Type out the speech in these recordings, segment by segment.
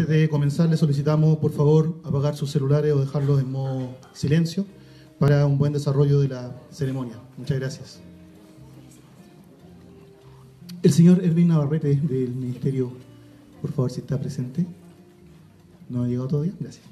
Antes de comenzar, les solicitamos, por favor, apagar sus celulares o dejarlos en modo silencio para un buen desarrollo de la ceremonia. Muchas gracias. El señor Erwin Navarrete, del Ministerio, por favor, si está presente. ¿No ha llegado todavía? Gracias.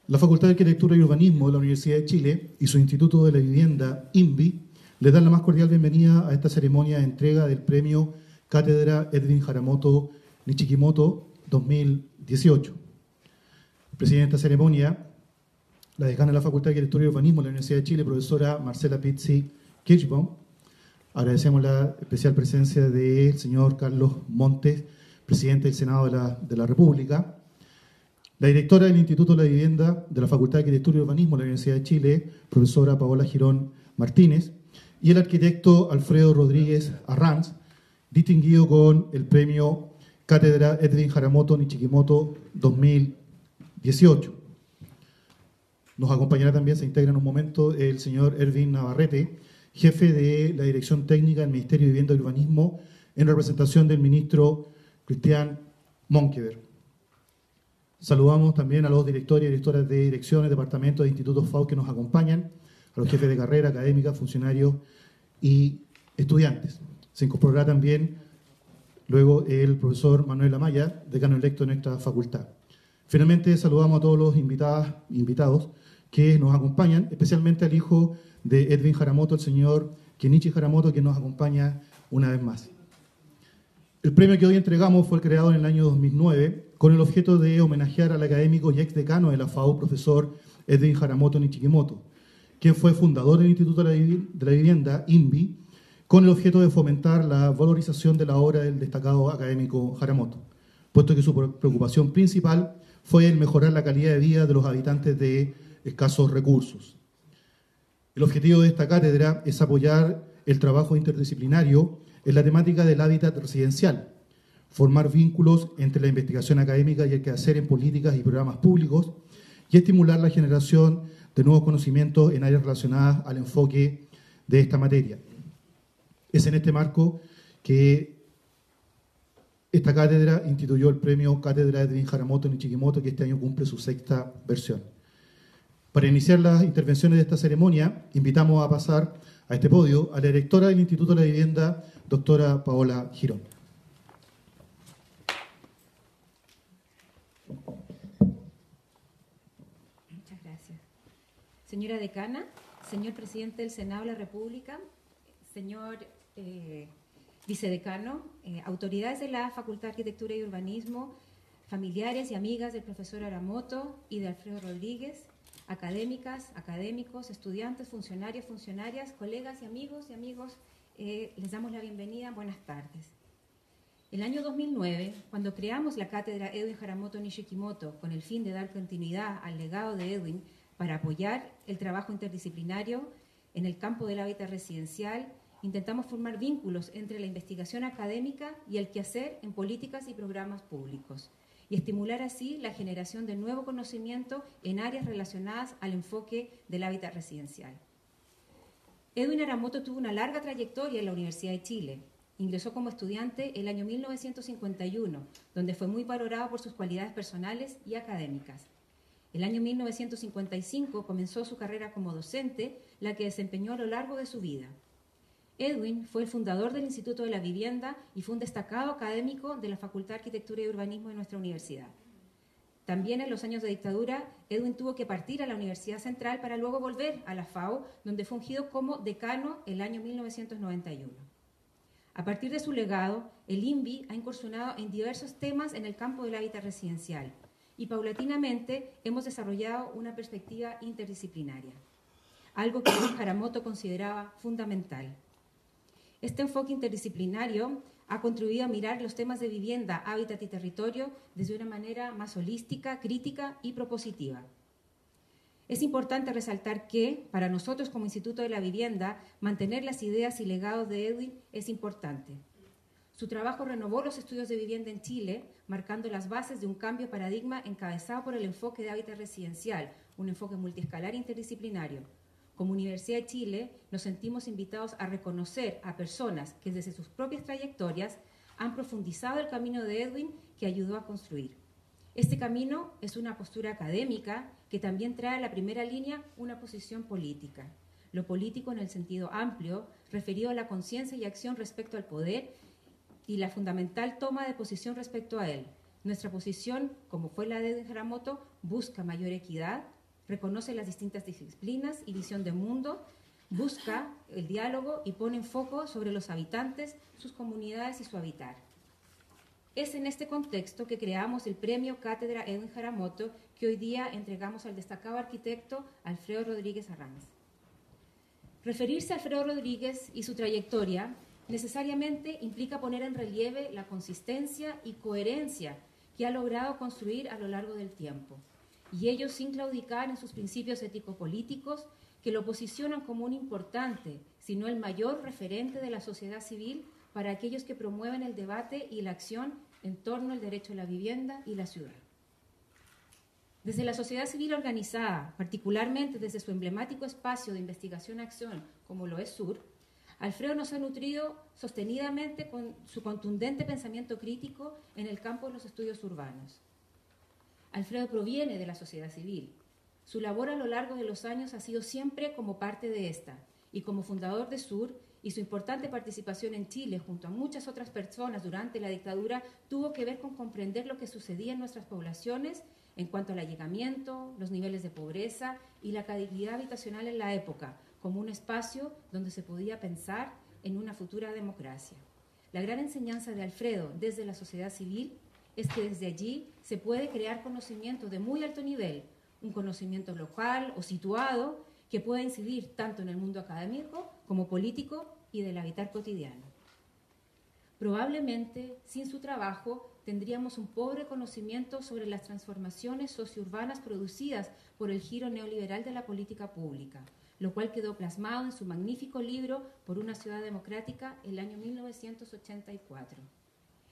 La Facultad de Arquitectura y Urbanismo de la Universidad de Chile y su Instituto de la Vivienda, INVI, les dan la más cordial bienvenida a esta ceremonia de entrega del premio Cátedra Edwin Haramoto Nichikimoto 2018. Preside esta ceremonia la decana de la Facultad de Arquitectura y Urbanismo de la Universidad de Chile, profesora Marcela Pizzi Kirchbaum. Agradecemos la especial presencia del señor Carlos Montes, presidente del Senado de la República. La directora del Instituto de la Vivienda de la Facultad de Arquitectura y Urbanismo de la Universidad de Chile, profesora Paola Girón Martínez, y el arquitecto Alfredo Rodríguez Arranz, distinguido con el premio Cátedra Edwin Haramoto Nichikimoto 2018. Nos acompañará también, se integra en un momento, el señor Erwin Navarrete, jefe de la Dirección Técnica del Ministerio de Vivienda y Urbanismo, en representación del ministro Cristian Monkeberg. Saludamos también a los directores y directoras de direcciones, departamentos e institutos FAO que nos acompañan, a los jefes de carrera, académicas, funcionarios y estudiantes. Se incorporará también luego el profesor Manuel Amaya, decano electo de nuestra facultad. Finalmente, saludamos a todos los invitados que nos acompañan, especialmente al hijo de Edwin Haramoto, el señor Kenichi Haramoto, que nos acompaña una vez más. El premio que hoy entregamos fue creado en el año 2009 con el objeto de homenajear al académico y exdecano de la FAO, profesor Edwin Haramoto Nichikimoto, quien fue fundador del Instituto de la Vivienda, INVI, con el objeto de fomentar la valorización de la obra del destacado académico Haramoto, puesto que su preocupación principal fue el mejorar la calidad de vida de los habitantes de escasos recursos. El objetivo de esta cátedra es apoyar el trabajo interdisciplinario en la temática del hábitat residencial, formar vínculos entre la investigación académica y el quehacer en políticas y programas públicos y estimular la generación de nuevos conocimientos en áreas relacionadas al enfoque de esta materia. Es en este marco que esta cátedra instituyó el premio Cátedra Edwin Haramoto Nichikimoto, que este año cumple su 6ª versión. Para iniciar las intervenciones de esta ceremonia, invitamos a pasar a este podio a la directora del Instituto de la Vivienda, doctora Paola Girón. Muchas gracias. Señora decana, señor presidente del Senado de la República, señor vicedecano, autoridades de la Facultad de Arquitectura y Urbanismo, familiares y amigas del profesor Haramoto y de Alfredo Rodríguez, académicas, académicos, estudiantes, funcionarios, funcionarias, colegas y amigos, les damos la bienvenida. Buenas tardes. El año 2009, cuando creamos la cátedra Edwin Haramoto Nichikimoto con el fin de dar continuidad al legado de Edwin para apoyar el trabajo interdisciplinario en el campo del hábitat residencial, intentamos formar vínculos entre la investigación académica y el quehacer en políticas y programas públicos, y estimular así la generación de nuevo conocimiento en áreas relacionadas al enfoque del hábitat residencial. Edwin Haramoto tuvo una larga trayectoria en la Universidad de Chile. Ingresó como estudiante el año 1951, donde fue muy valorado por sus cualidades personales y académicas. El año 1955 comenzó su carrera como docente, la que desempeñó a lo largo de su vida. Edwin fue el fundador del Instituto de la Vivienda y fue un destacado académico de la Facultad de Arquitectura y Urbanismo de nuestra universidad. También en los años de dictadura, Edwin tuvo que partir a la Universidad Central para luego volver a la FAO, donde fue ungido como decano el año 1991. A partir de su legado, el INVI ha incursionado en diversos temas en el campo del hábitat residencial y paulatinamente hemos desarrollado una perspectiva interdisciplinaria, algo que Haramoto consideraba fundamental. Este enfoque interdisciplinario ha contribuido a mirar los temas de vivienda, hábitat y territorio desde una manera más holística, crítica y propositiva. Es importante resaltar que, para nosotros como Instituto de la Vivienda, mantener las ideas y legados de Edwin es importante. Su trabajo renovó los estudios de vivienda en Chile, marcando las bases de un cambio de paradigma encabezado por el enfoque de hábitat residencial, un enfoque multiescalar interdisciplinario. Como Universidad de Chile, nos sentimos invitados a reconocer a personas que desde sus propias trayectorias han profundizado el camino de Edwin que ayudó a construir. Este camino es una postura académica que también trae a la primera línea una posición política. Lo político en el sentido amplio, referido a la conciencia y acción respecto al poder y la fundamental toma de posición respecto a él. Nuestra posición, como fue la de Edwin Haramoto, busca mayor equidad, reconoce las distintas disciplinas y visión de mundo, busca el diálogo y pone en foco sobre los habitantes, sus comunidades y su habitar. Es en este contexto que creamos el premio Cátedra Edwin Haramoto, que hoy día entregamos al destacado arquitecto Alfredo Rodríguez Arranz. Referirse a Alfredo Rodríguez y su trayectoria necesariamente implica poner en relieve la consistencia y coherencia que ha logrado construir a lo largo del tiempo, y ello sin claudicar en sus principios ético-políticos que lo posicionan como un importante, si no el mayor referente de la sociedad civil para aquellos que promueven el debate y la acción en torno al derecho a la vivienda y la ciudad. Desde la sociedad civil organizada, particularmente desde su emblemático espacio de investigación-acción como lo es SUR, Alfredo nos ha nutrido sostenidamente con su contundente pensamiento crítico en el campo de los estudios urbanos. Alfredo proviene de la sociedad civil. Su labor a lo largo de los años ha sido siempre como parte de esta, y como fundador de SUR, y su importante participación en Chile junto a muchas otras personas durante la dictadura tuvo que ver con comprender lo que sucedía en nuestras poblaciones en cuanto al allegamiento, los niveles de pobreza y la calidad habitacional en la época, como un espacio donde se podía pensar en una futura democracia. La gran enseñanza de Alfredo desde la sociedad civil es que desde allí se puede crear conocimiento de muy alto nivel, un conocimiento local o situado que pueda incidir tanto en el mundo académico como político y del habitar cotidiano. Probablemente, sin su trabajo, tendríamos un pobre conocimiento sobre las transformaciones sociourbanas producidas por el giro neoliberal de la política pública, lo cual quedó plasmado en su magnífico libro Por una ciudad democrática, el año 1984.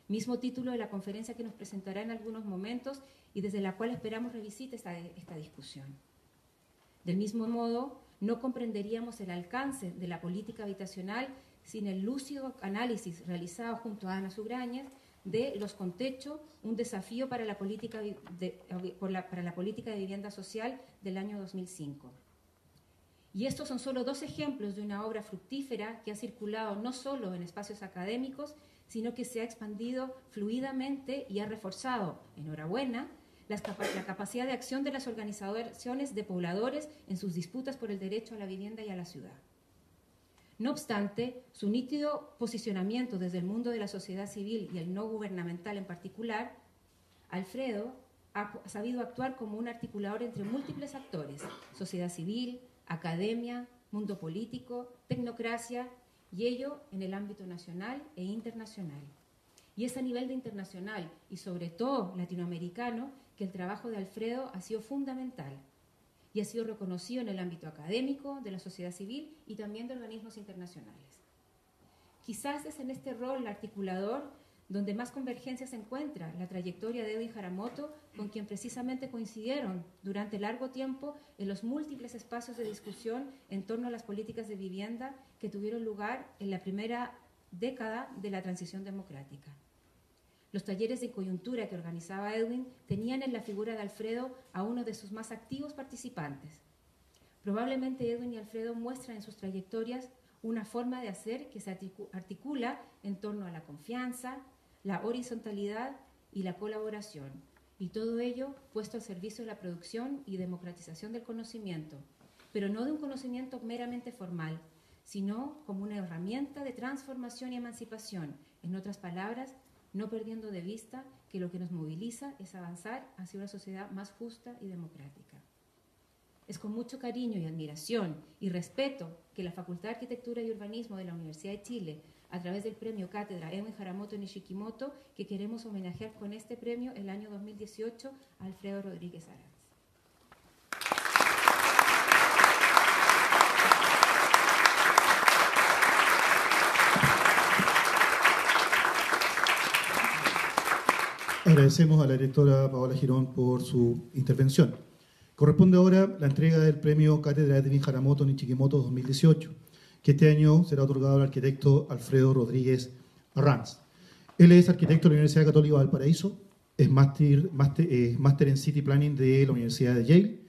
Mismo título de la conferencia que nos presentará en algunos momentos y desde la cual esperamos revisite esta discusión. Del mismo modo, no comprenderíamos el alcance de la política habitacional sin el lúcido análisis realizado junto a Ana Sugrañez de Los Contechos, un desafío para la política de vivienda social del año 2005. Y estos son solo dos ejemplos de una obra fructífera que ha circulado no solo en espacios académicos, sino que se ha expandido fluidamente y ha reforzado, enhorabuena, la capacidad de acción de las organizaciones de pobladores en sus disputas por el derecho a la vivienda y a la ciudad. No obstante, su nítido posicionamiento desde el mundo de la sociedad civil y el no gubernamental en particular, Alfredo ha sabido actuar como un articulador entre múltiples actores, sociedad civil, academia, mundo político, tecnocracia, y ello en el ámbito nacional e internacional. Y es a nivel de internacional y sobre todo latinoamericano que el trabajo de Alfredo ha sido fundamental y ha sido reconocido en el ámbito académico, de la sociedad civil y también de organismos internacionales. Quizás es en este rol articulador donde más convergencia se encuentra la trayectoria de Edwin Haramoto, con quien precisamente coincidieron durante largo tiempo en los múltiples espacios de discusión en torno a las políticas de vivienda que tuvieron lugar en la primera década de la transición democrática. Los talleres de coyuntura que organizaba Edwin tenían en la figura de Alfredo a uno de sus más activos participantes. Probablemente Edwin y Alfredo muestran en sus trayectorias una forma de hacer que se articula en torno a la confianza, la horizontalidad y la colaboración, y todo ello puesto al servicio de la producción y democratización del conocimiento, pero no de un conocimiento meramente formal, sino como una herramienta de transformación y emancipación, en otras palabras, no perdiendo de vista que lo que nos moviliza es avanzar hacia una sociedad más justa y democrática. Es con mucho cariño y admiración y respeto que la Facultad de Arquitectura y Urbanismo de la Universidad de Chile, a través del premio Cátedra Edwin Haramoto Nishikimoto, que queremos homenajear con este premio el año 2018 a Alfredo Rodríguez Aranz. Agradecemos a la directora Paola Girón por su intervención. Corresponde ahora la entrega del premio Cátedra Edwin Haramoto Nishikimoto 2018, que este año será otorgado al arquitecto Alfredo Rodríguez Arranz. Él es arquitecto de la Universidad Católica de Valparaíso, es máster en City Planning de la Universidad de Yale,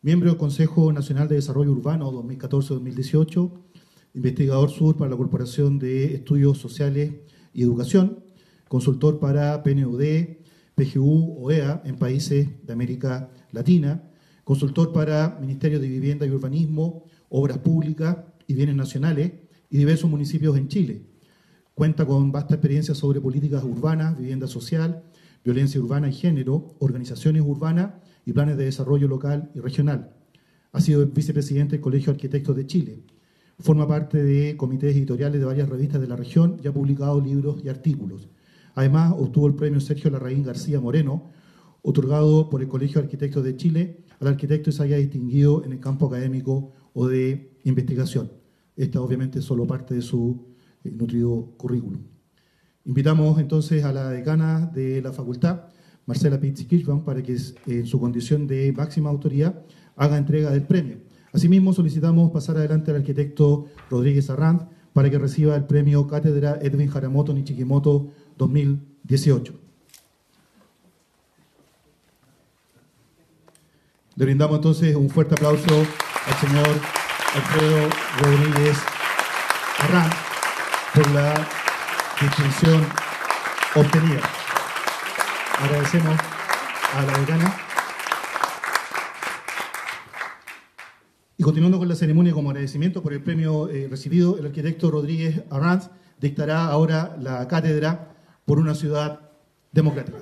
miembro del Consejo Nacional de Desarrollo Urbano 2014-2018, investigador sur para la Corporación de Estudios Sociales y Educación, consultor para PNUD, PGU, OEA en países de América Latina, consultor para Ministerio de Vivienda y Urbanismo, Obras Públicas y Bienes Nacionales y diversos municipios en Chile. Cuenta con vasta experiencia sobre políticas urbanas, vivienda social, violencia urbana y género, organizaciones urbanas y planes de desarrollo local y regional. Ha sido vicepresidente del Colegio de Arquitectos de Chile. Forma parte de comités editoriales de varias revistas de la región y ha publicado libros y artículos. Además, obtuvo el premio Sergio Larraín García Moreno, otorgado por el Colegio de Arquitectos de Chile al arquitecto que se haya distinguido en el campo académico o de investigación. Esta obviamente es solo parte de su nutrido currículum. Invitamos entonces a la decana de la facultad, Marcela Pizzi-Kirchbaum, para que en su condición de máxima autoridad haga entrega del premio. Asimismo, solicitamos pasar adelante al arquitecto Rodríguez Arranz para que reciba el premio Cátedra Edwin Haramoto Nishikimoto 2018. Le brindamos entonces un fuerte aplauso al señor Alfredo Rodríguez Arranz por la distinción obtenida. Agradecemos a la decana. Y continuando con la ceremonia como agradecimiento por el premio recibido, el arquitecto Rodríguez Arranz dictará ahora la cátedra por una ciudad democrática.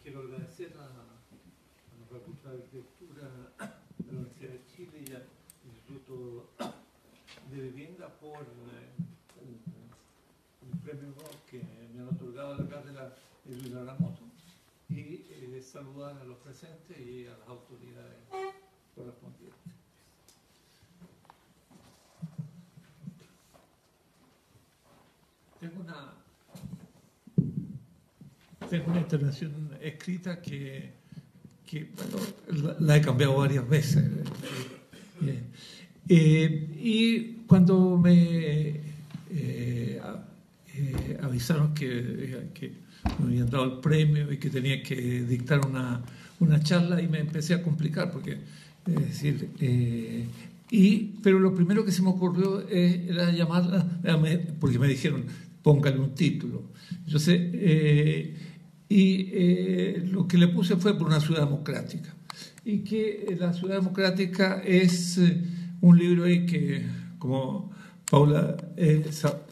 Quiero agradecer a la Facultad de Arquitectura de la Universidad de Chile y al Instituto de Vivienda por el premio que me han otorgado la cátedra Edwin Haramoto y saludar a los presentes y a las autoridades correspondientes. Tengo una intervención escrita que bueno, la he cambiado varias veces. Y cuando me avisaron que me habían dado el premio y que tenía que dictar una charla, y me empecé a complicar, porque, es decir, pero lo primero que se me ocurrió era llamarla, porque me dijeron, póngale un título. Entonces, lo que le puse fue por una ciudad democrática. Y que la ciudad democrática es un libro ahí que, como Paula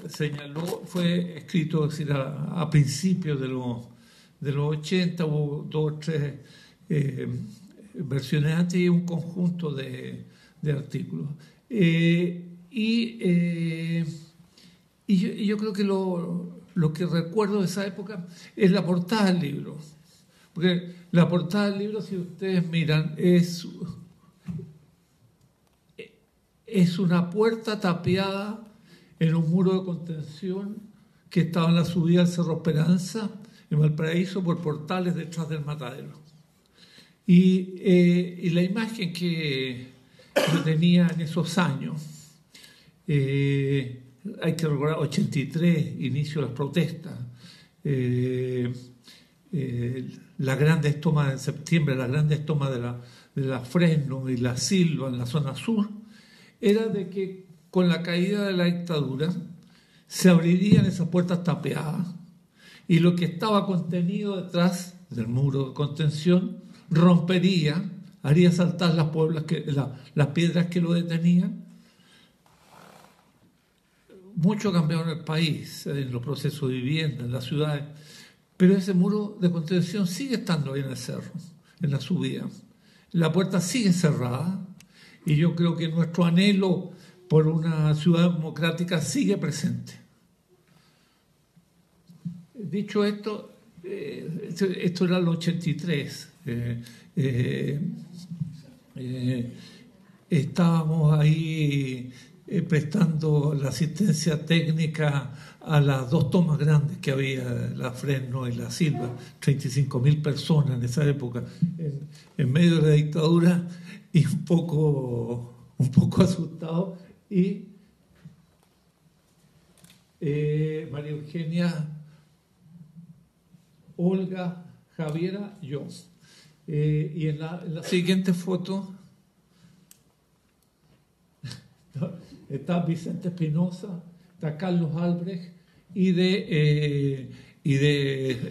señaló, fue escrito, es decir, a principios de los 80, hubo 2 o 3 versiones antes y un conjunto de artículos. Y yo creo que lo que recuerdo de esa época es la portada del libro. Porque la portada del libro, si ustedes miran, es una puerta tapiada en un muro de contención que estaba en la subida del Cerro Esperanza, en Valparaíso, por Portales, detrás del Matadero. Y la imagen que yo tenía en esos años, hay que recordar, 83, inicio de las protestas, las grandes tomas de septiembre, las grandes tomas de la Fresno y la Silva en la zona sur, era de que con la caída de la dictadura se abrirían esas puertas tapeadas y lo que estaba contenido detrás del muro de contención rompería, haría saltar las piedras que lo detenían. Mucho cambió en el país, en los procesos de vivienda, en las ciudades, pero ese muro de contención sigue estando ahí en el cerro, en la subida. La puerta sigue cerrada y yo creo que nuestro anhelo por una ciudad democrática sigue presente. Dicho esto, esto era el 83. Estábamos ahí prestando la asistencia técnica a las dos tomas grandes que había, la Fresno y la Silva, 35.000 personas en esa época, en medio de la dictadura, y un poco asustado. Y María Eugenia, Olga, Javiera, yo. Y en la siguiente foto está Vicente Espinosa, está Carlos Albrecht y de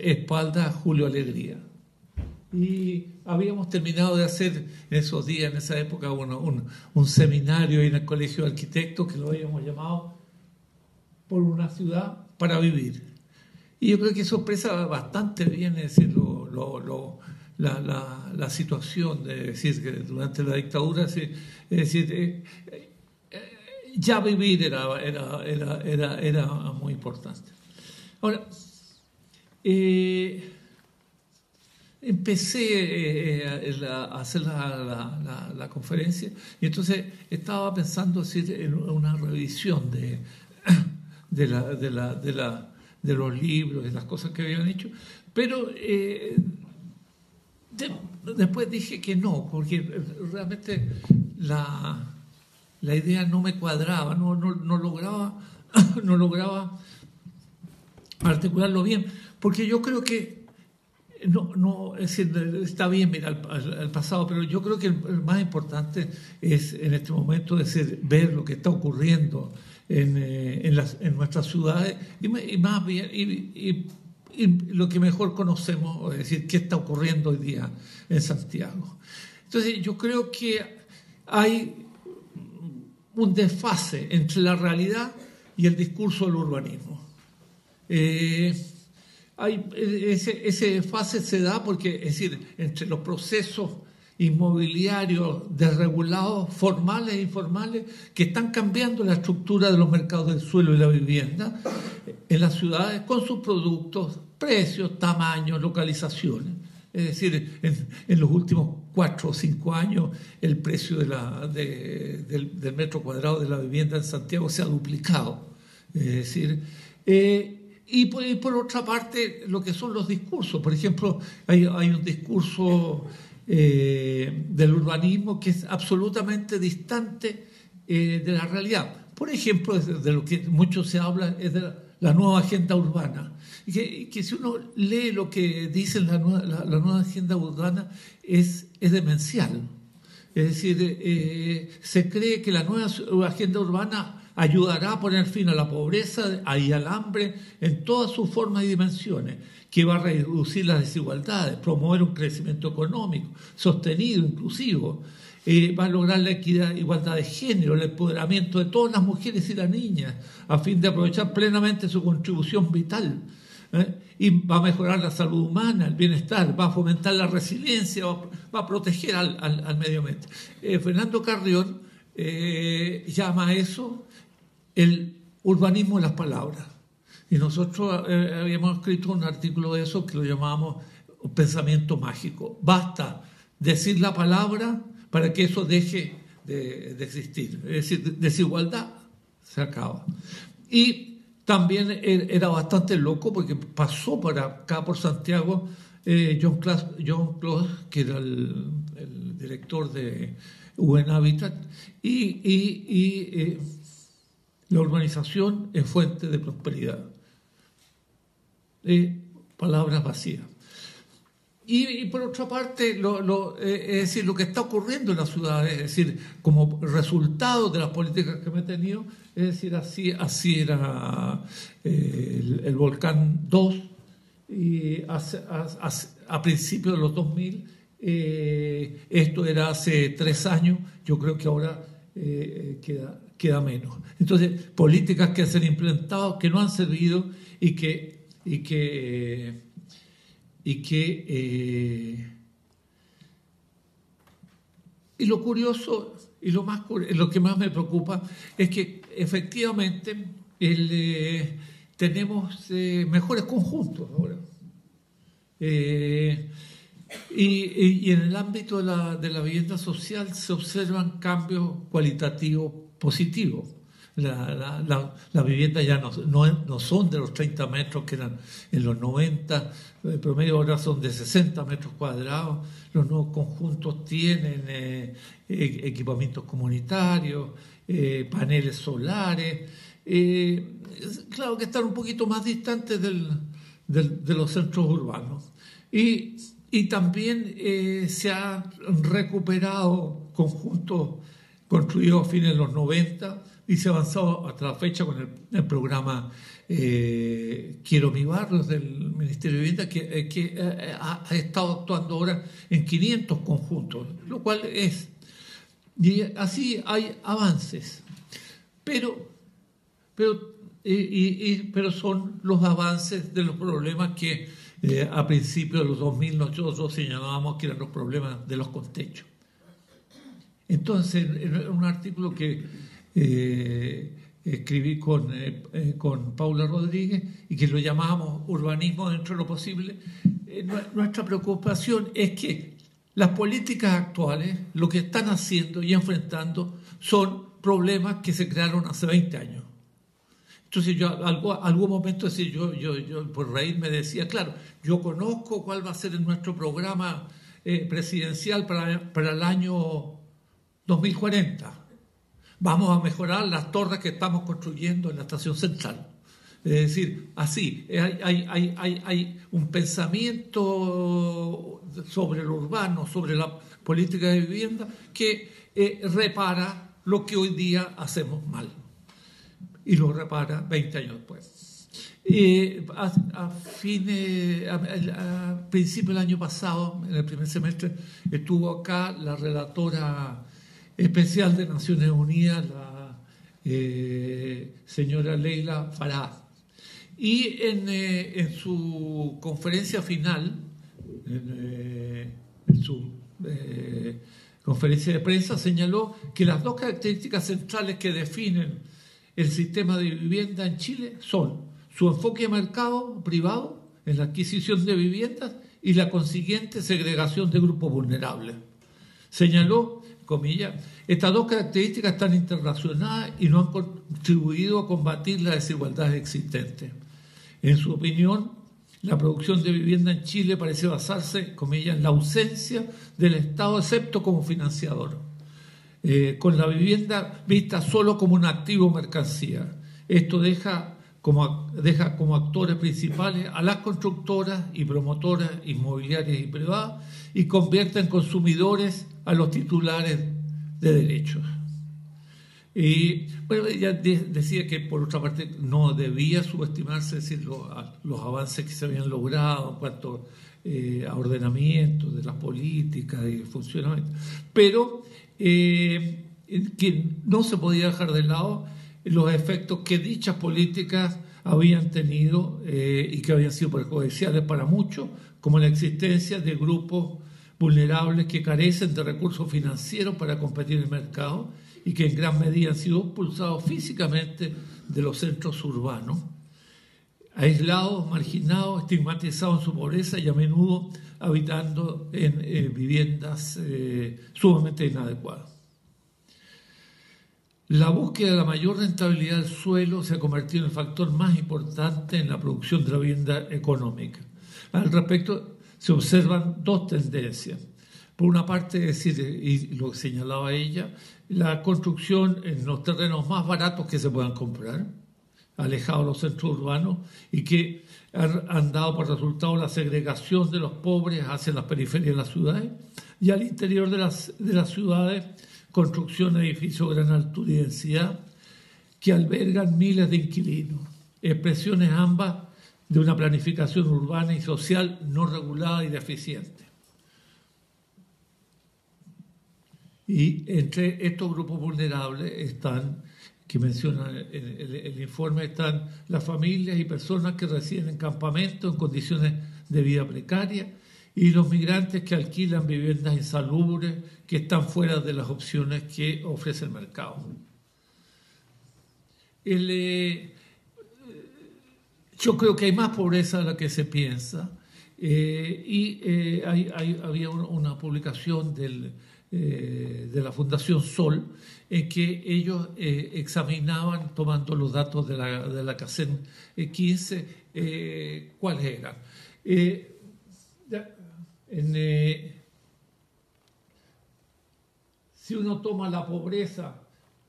espalda Julio Alegría. Y habíamos terminado de hacer en esos días, en esa época, un seminario en el Colegio de Arquitectos que lo habíamos llamado Por una ciudad para vivir. Y yo creo que eso expresa bastante bien, es decir, la situación de decir que durante la dictadura, es decir, ya vivir era muy importante. Ahora, empecé a hacer la conferencia y entonces estaba pensando en una revisión de los libros, de las cosas que habían hecho, pero después dije que no, porque realmente la idea no me cuadraba, no lograba articularlo bien, porque yo creo que es decir, está bien mirar al pasado, pero yo creo que el más importante es en este momento ver lo que está ocurriendo en nuestras ciudades y más bien y lo que mejor conocemos, es decir, qué está ocurriendo hoy día en Santiago. Entonces yo creo que hay un desfase entre la realidad y el discurso del urbanismo. Ese desfase se da porque, es decir, entre los procesos inmobiliarios desregulados, formales e informales, que están cambiando la estructura de los mercados del suelo y la vivienda en las ciudades con sus productos, precios, tamaños, localizaciones. Es decir, en los últimos 4 o 5 años el precio del metro cuadrado de la vivienda en Santiago se ha duplicado. Es decir, y por otra parte, lo que son los discursos. Por ejemplo, hay un discurso del urbanismo que es absolutamente distante de la realidad. Por ejemplo, de lo que mucho se habla es de la nueva agenda urbana. Y que si uno lee lo que dice la nueva agenda urbana es demencial. Es decir, se cree que la nueva agenda urbana ayudará a poner fin a la pobreza y al hambre en todas sus formas y dimensiones, que va a reducir las desigualdades, promover un crecimiento económico sostenido, inclusivo, va a lograr la equidad, igualdad de género, el empoderamiento de todas las mujeres y las niñas, a fin de aprovechar plenamente su contribución vital. Y va a mejorar la salud humana, el bienestar, va a fomentar la resiliencia, va a proteger al medio ambiente. Fernando Carrión llama a eso el urbanismo de las palabras. Y nosotros habíamos escrito un artículo de eso que lo llamábamos un pensamiento mágico. Basta decir la palabra para que eso deje de existir. Es decir, desigualdad se acaba. Y también era bastante loco porque pasó por acá, por Santiago, John Close, que era el director de UN Habitat, y la urbanización es fuente de prosperidad. Palabras vacías. Y por otra parte, es decir, lo que está ocurriendo en la ciudad, es decir, como resultado de las políticas que me he tenido, es decir, así era el Volcán 2, y a principios de los 2000, esto era hace 3 años, yo creo que ahora queda menos. Entonces, políticas que se han implementado, que no han servido y lo curioso y lo que más me preocupa es que efectivamente tenemos mejores conjuntos ahora. Y en el ámbito de la vivienda social se observan cambios cualitativos positivos. La vivienda ya no son de los 30 metros que eran en los 90, el promedio ahora son de 60 metros cuadrados, los nuevos conjuntos tienen equipamientos comunitarios, paneles solares, claro que están un poquito más distantes de los centros urbanos. Y también se han recuperado conjuntos construidos a fines de los 90 y se ha avanzado hasta la fecha con el programa Quiero mi barrio del Ministerio de Vivienda, que ha estado actuando ahora en 500 conjuntos, lo cual es... Y así hay avances, pero son los avances de los problemas que a principios de los 2000 nosotros señalábamos que eran los problemas de los contextos. Entonces, en un artículo que escribí con Paula Rodríguez y que lo llamábamos Urbanismo dentro de lo posible, nuestra preocupación es que las políticas actuales lo que están haciendo y enfrentando son problemas que se crearon hace 20 años. Entonces yo algún momento yo por reírme decía, claro, yo conozco cuál va a ser nuestro programa presidencial para el año 2040. Vamos a mejorar las torres que estamos construyendo en la estación central. Es decir, así, hay un pensamiento sobre lo urbano, sobre la política de vivienda, que repara lo que hoy día hacemos mal. Y lo repara 20 años después. A principio del año pasado, en el primer semestre, estuvo acá la relatora especial de Naciones Unidas, la señora Leila Farah. Y en su conferencia final, en su conferencia de prensa, señaló que las dos características centrales que definen el sistema de vivienda en Chile son su enfoque de mercado privado en la adquisición de viviendas y la consiguiente segregación de grupos vulnerables. Señaló, comillas, estas dos características están interrelacionadas y no han contribuido a combatir las desigualdades existentes. En su opinión, la producción de vivienda en Chile parece basarse, comillas, en la ausencia del Estado excepto como financiador. Con la vivienda vista solo como un activo o mercancía. Esto deja como actores principales a las constructoras y promotoras inmobiliarias y privadas y convierte en consumidores a los titulares de derechos. Y bueno, ella decía que por otra parte no debía subestimarse, es decir, los avances que se habían logrado en cuanto a ordenamiento de las políticas y funcionamiento, pero que no se podía dejar de lado los efectos que dichas políticas habían tenido y que habían sido perjudiciales para muchos, como la existencia de grupos vulnerables que carecen de recursos financieros para competir en el mercado y que en gran medida han sido expulsados físicamente de los centros urbanos, aislados, marginados, estigmatizados en su pobreza y a menudo habitando en viviendas sumamente inadecuadas. La búsqueda de la mayor rentabilidad del suelo se ha convertido en el factor más importante en la producción de la vivienda económica. Al respecto, se observan dos tendencias. Por una parte, es decir, y lo que señalaba ella, la construcción en los terrenos más baratos que se puedan comprar, alejados de los centros urbanos y que han dado por resultado la segregación de los pobres hacia las periferias de las ciudades y al interior de las ciudades construcción de edificios de gran altura y densidad que albergan miles de inquilinos, expresiones ambas de una planificación urbana y social no regulada y deficiente. Y entre estos grupos vulnerables están, que menciona el informe, están las familias y personas que residen en campamentos en condiciones de vida precarias y los migrantes que alquilan viviendas insalubres que están fuera de las opciones que ofrece el mercado. Yo creo que hay más pobreza de la que se piensa había una publicación de la Fundación Sol en que ellos examinaban, tomando los datos de la CACEN 15, cuáles eran. Si uno toma la pobreza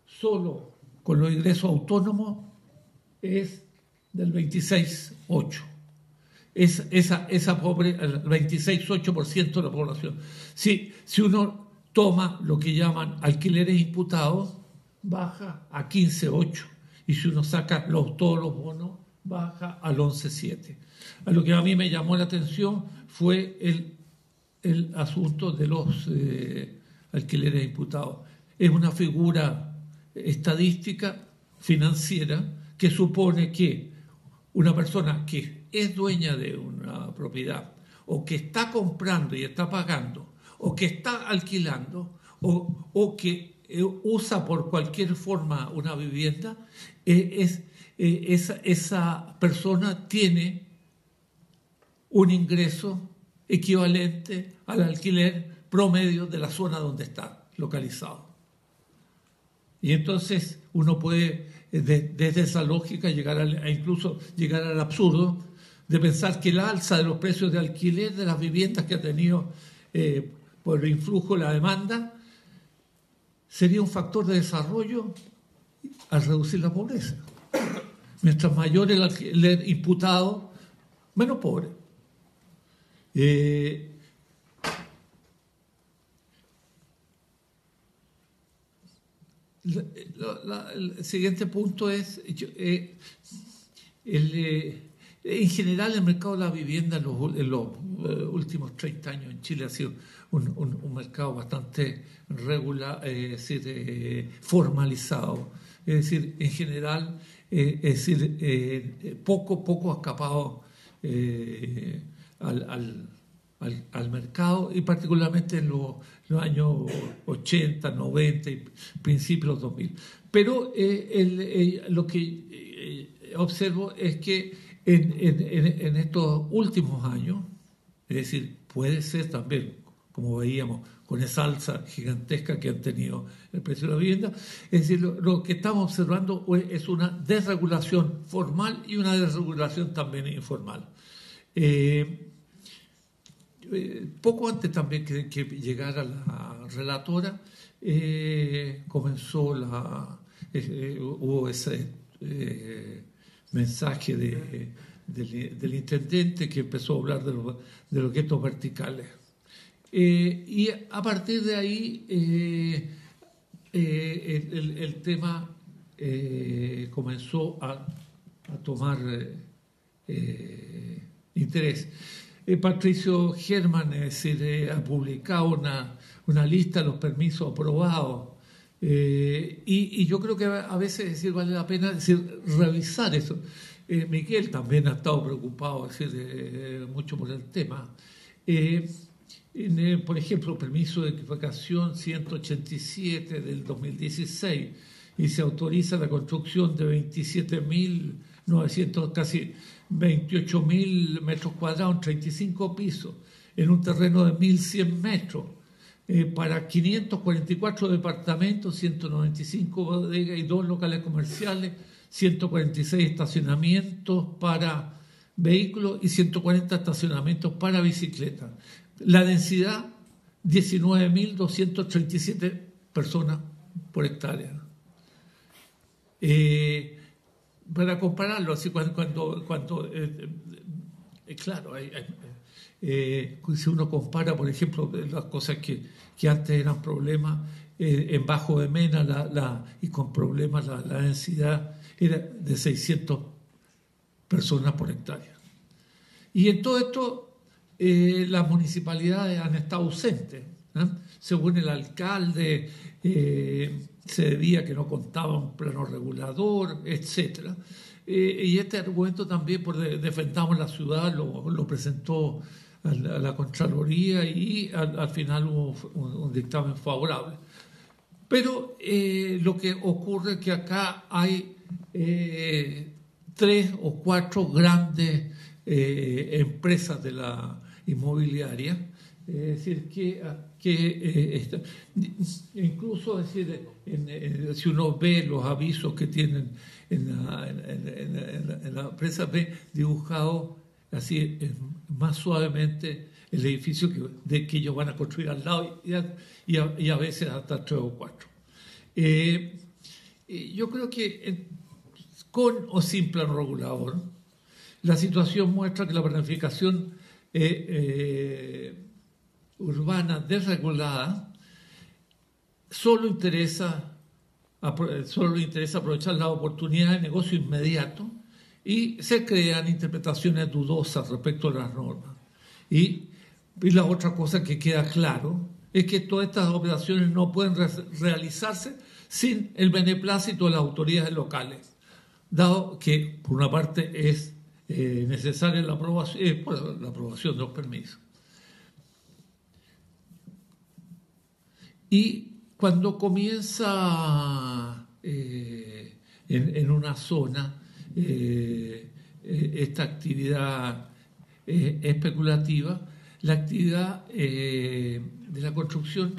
solo con los ingresos autónomos, es del 26,8%. Esa pobreza, el 26,8% de la población. Si uno toma lo que llaman alquileres imputados, baja a 15,8%. Y si uno saca todos los bonos, baja al 11,7%. A lo que a mí me llamó la atención fue el asunto de los alquileres imputados. Es una figura estadística, financiera, que supone que una persona que es dueña de una propiedad o que está comprando y está pagando o que está alquilando o que usa por cualquier forma una vivienda, esa persona tiene un ingreso equivalente al alquiler promedio de la zona donde está localizado. Y entonces uno puede, desde esa lógica, incluso llegar al absurdo de pensar que el alza de los precios de alquiler de las viviendas que ha tenido por el influjo de la demanda sería un factor de desarrollo al reducir la pobreza. Mientras mayor el alquiler imputado, menos pobre. El siguiente punto es, en general el mercado de la vivienda en los últimos 30 años en Chile ha sido un mercado bastante regular, formalizado. Es decir, en general, poco ha escapado al mercado, y particularmente en los años 80, 90 y principios 2000. Pero lo que observo es que en estos últimos años, es decir, puede ser también, como veíamos, con esa alza gigantesca que han tenido el precio de la vivienda, es decir, lo que estamos observando es una desregulación formal y una desregulación también informal. Poco antes también que llegara la relatora, hubo ese mensaje del intendente que empezó a hablar de los guetos verticales. Y a partir de ahí el tema comenzó a tomar interés. Patricio Herman ha publicado una lista de los permisos aprobados, y yo creo que a veces vale la pena revisar eso. Miguel también ha estado preocupado mucho por el tema. Por ejemplo, permiso de equivocación 187 del 2016, y se autoriza la construcción de 27.900, casi 28.000 metros cuadrados en 35 pisos, en un terreno de 1.100 metros, para 544 departamentos, 195 bodegas y 2 locales comerciales, 146 estacionamientos para vehículos y 140 estacionamientos para bicicletas. La densidad, 19.237 personas por hectárea. para compararlo, así claro, si uno compara, por ejemplo, las cosas que antes eran problemas, en Bajo de Mena y con problemas la densidad era de 600 personas por hectárea. Y en todo esto las municipalidades han estado ausentes, ¿eh? Según el alcalde, se debía que no contaba un plano regulador, etc. Y este argumento también por Defendamos la Ciudad lo presentó a la Contraloría y al final hubo un dictamen favorable. Pero lo que ocurre es que acá hay 3 o 4 grandes empresas de la inmobiliaria, es decir, incluso es decir, si uno ve los avisos que tienen en la empresa, ve dibujado así más suavemente el edificio que ellos van a construir al lado y a veces hasta 3 o 4. Yo creo que con o sin plano regulador, la situación muestra que la planificación urbana desregulada solo interesa aprovechar las oportunidades de negocio inmediato y se crean interpretaciones dudosas respecto a las normas. Y la otra cosa que queda claro es que todas estas operaciones no pueden realizarse sin el beneplácito de las autoridades locales, dado que, por una parte, es necesaria la aprobación de los permisos. Y cuando comienza en una zona esta actividad especulativa, la actividad de la construcción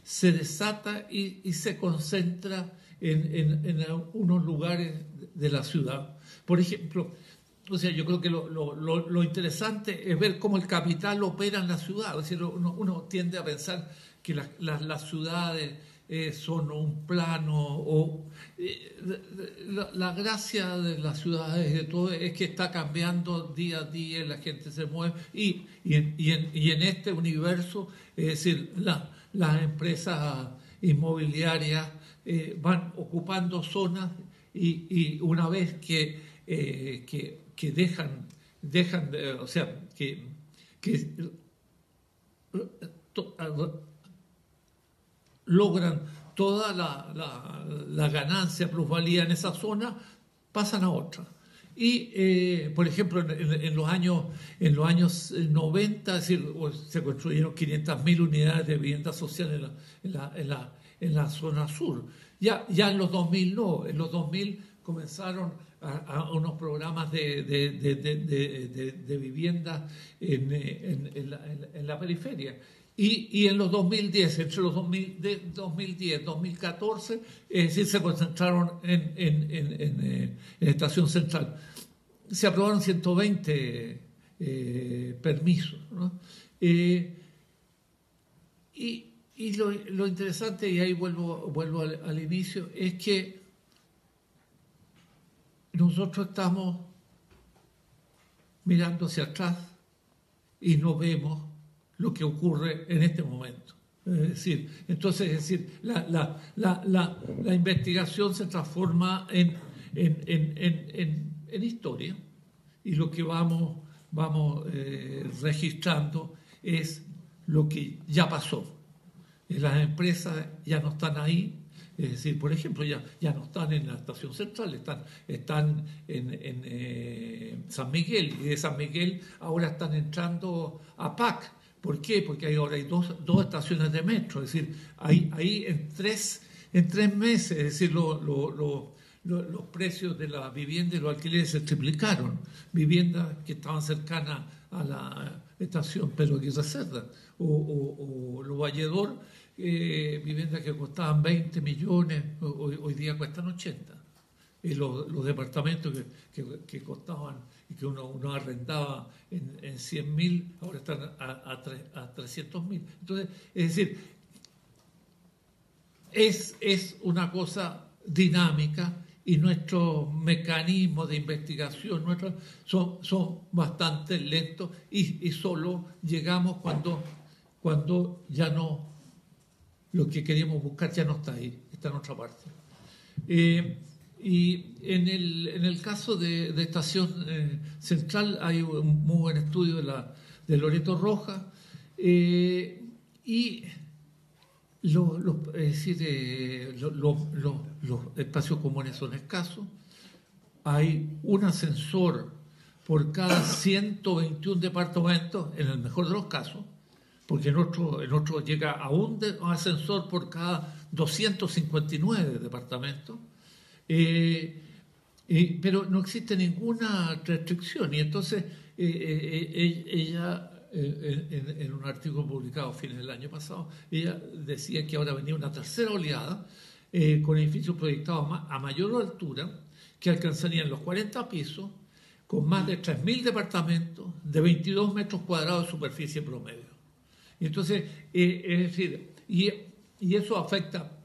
se desata y se concentra en unos lugares de la ciudad. Por ejemplo, o sea, yo creo que lo interesante es ver cómo el capital opera en la ciudad. Es decir, uno tiende a pensar que las ciudades son un plano la gracia de las ciudades de todo es que está cambiando día a día, la gente se mueve y en este universo, es decir, las empresas inmobiliarias van ocupando zonas y una vez que dejan o sea, que logran toda la ganancia, plusvalía en esa zona, pasan a otra. Y, por ejemplo, en los años 90, es decir, se construyeron 500.000 unidades de vivienda social en la zona sur. Ya en los 2000 no, en los 2000 comenzaron a unos programas de vivienda en la periferia. Y en los 2010, entre los 2010 y 2014, es decir, se concentraron en Estación Central. Se aprobaron 120 permisos, ¿no? Y lo interesante, y ahí vuelvo al inicio, es que nosotros estamos mirando hacia atrás y no vemos lo que ocurre en este momento. Es decir, la investigación se transforma en historia y lo que vamos registrando es lo que ya pasó. Las empresas ya no están ahí, es decir, por ejemplo, ya no están en la Estación Central, están en San Miguel, y de San Miguel ahora están entrando a PAC. ¿Por qué? Porque ahora hay dos estaciones de metro, es decir, ahí en tres meses, es decir, los precios de la vivienda y los alquileres se triplicaron. Viviendas que estaban cercanas a la estación Pedro Aguirre Cerda o Lo Valledor, viviendas que costaban 20 millones, hoy día cuestan 80. Y los departamentos que costaban y que uno arrendaba en 100.000, ahora están a 300.000. Entonces, es decir, es una cosa dinámica y nuestros mecanismos de investigación son bastante lentos y solo llegamos cuando ya no, lo que queríamos buscar ya no está ahí, está en otra parte. Y en el caso de Estación Central hay un muy buen estudio de Loreto Rojas, y es decir, los espacios comunes son escasos. Hay un ascensor por cada 121 departamentos, en el mejor de los casos, porque en otro llega a un ascensor por cada 259 departamentos. Pero no existe ninguna restricción, y entonces ella, en un artículo publicado a fines del año pasado, ella decía que ahora venía una tercera oleada con edificios proyectados a mayor altura, que alcanzarían los 40 pisos, con más de 3.000 departamentos de 22 metros cuadrados de superficie promedio. Y entonces, es decir, y eso afecta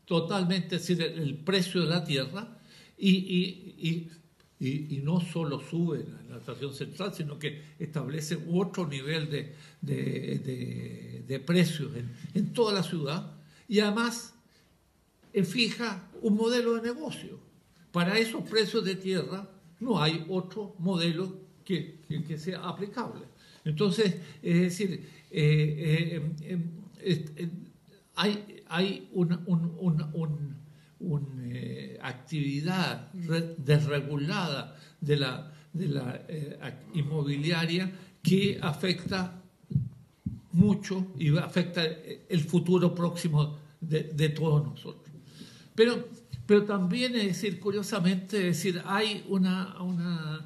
totalmente, es decir, el precio de la tierra, y no solo sube en la Estación Central, sino que establece otro nivel de precios en toda la ciudad, y además fija un modelo de negocio. Para esos precios de tierra no hay otro modelo que sea aplicable. Entonces, es decir, hay una actividad desregulada de la inmobiliaria que afecta mucho y afecta el futuro próximo de todos nosotros. Pero también, es decir, curiosamente, es decir, hay una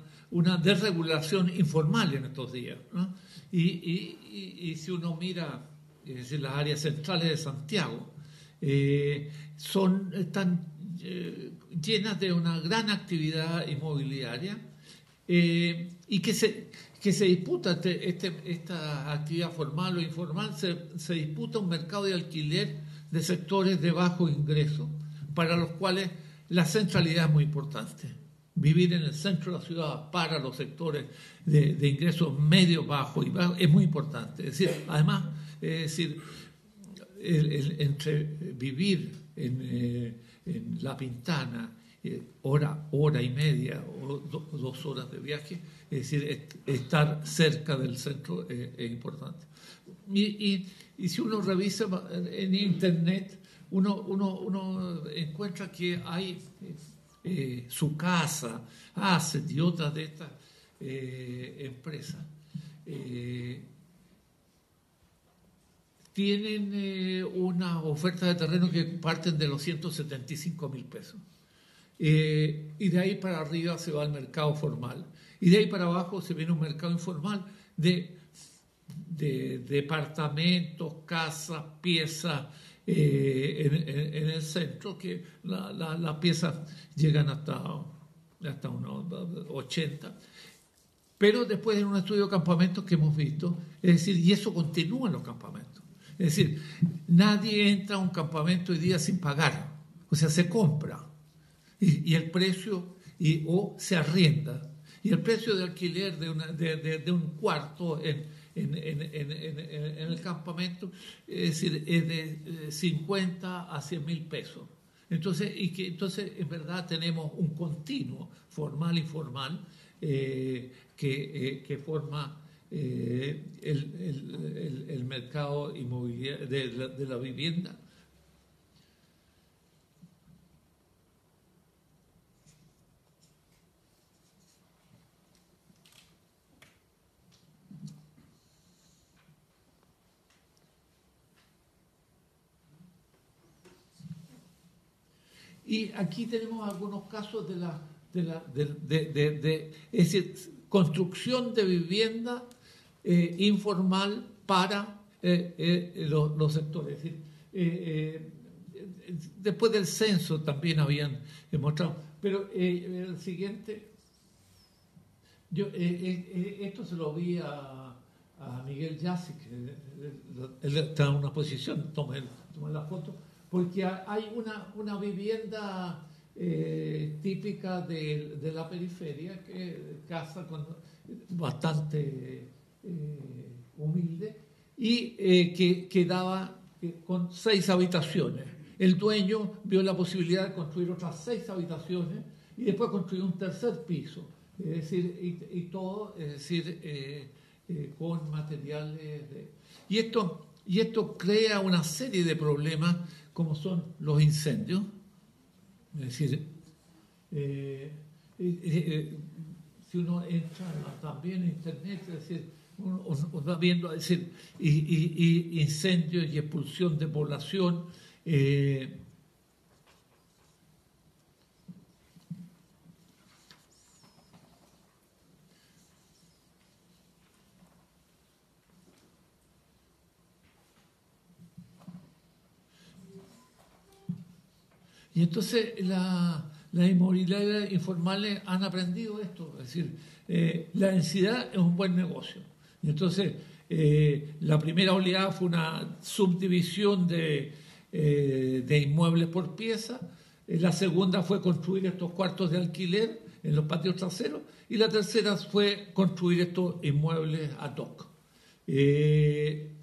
desregulación informal en estos días, ¿no? Y si uno mira, es decir, las áreas centrales de Santiago, están llenas de una gran actividad inmobiliaria, y que se disputa esta actividad formal o informal, se disputa un mercado de alquiler de sectores de bajo ingreso, para los cuales la centralidad es muy importante. Vivir en el centro de la ciudad para los sectores de ingresos medio, bajo y bajo es muy importante. Es decir, además, entre vivir en La Pintana, hora y media o 2 horas de viaje, es decir, estar cerca del centro es importante. Y si uno revisa en Internet, uno encuentra que hay Su Casa, Asset y otras de estas empresas tienen una oferta de terreno que parten de los 175.000 pesos. Y de ahí para arriba se va al mercado formal. Y de ahí para abajo se viene un mercado informal de departamentos, casas, piezas en el centro, que las piezas llegan hasta unos 80. Pero después en un estudio de campamentos que hemos visto, es decir, y eso continúa en los campamentos. Es decir, nadie entra a un campamento hoy día sin pagar, o sea, se compra y el precio, o se arrienda, y el precio de alquiler de un cuarto en el campamento, es decir, es de 50 a 100.000 pesos. Entonces, en verdad tenemos un continuo formal e informal que forma el mercado inmobiliario de la vivienda. Y aquí tenemos algunos casos es decir, construcción de vivienda informal para los sectores. Es decir, después del censo también habían mostrado, pero el siguiente, esto se lo vi a Miguel Yassi, que él está en una posición, tomé la foto, porque hay una vivienda típica de la periferia, casa bastante humilde, y que quedaba con 6 habitaciones. El dueño vio la posibilidad de construir otras 6 habitaciones y después construyó un tercer piso, es decir, y todo, es decir, con materiales y esto crea una serie de problemas como son los incendios, es decir, si uno entra también en internet, es decir, uno va viendo, es decir, y incendios y expulsión de población. Y entonces las inmobiliarias informales han aprendido esto, es decir, la densidad es un buen negocio. Y entonces la primera oleada fue una subdivisión de inmuebles por pieza, la segunda fue construir estos cuartos de alquiler en los patios traseros y la tercera fue construir estos inmuebles ad hoc. En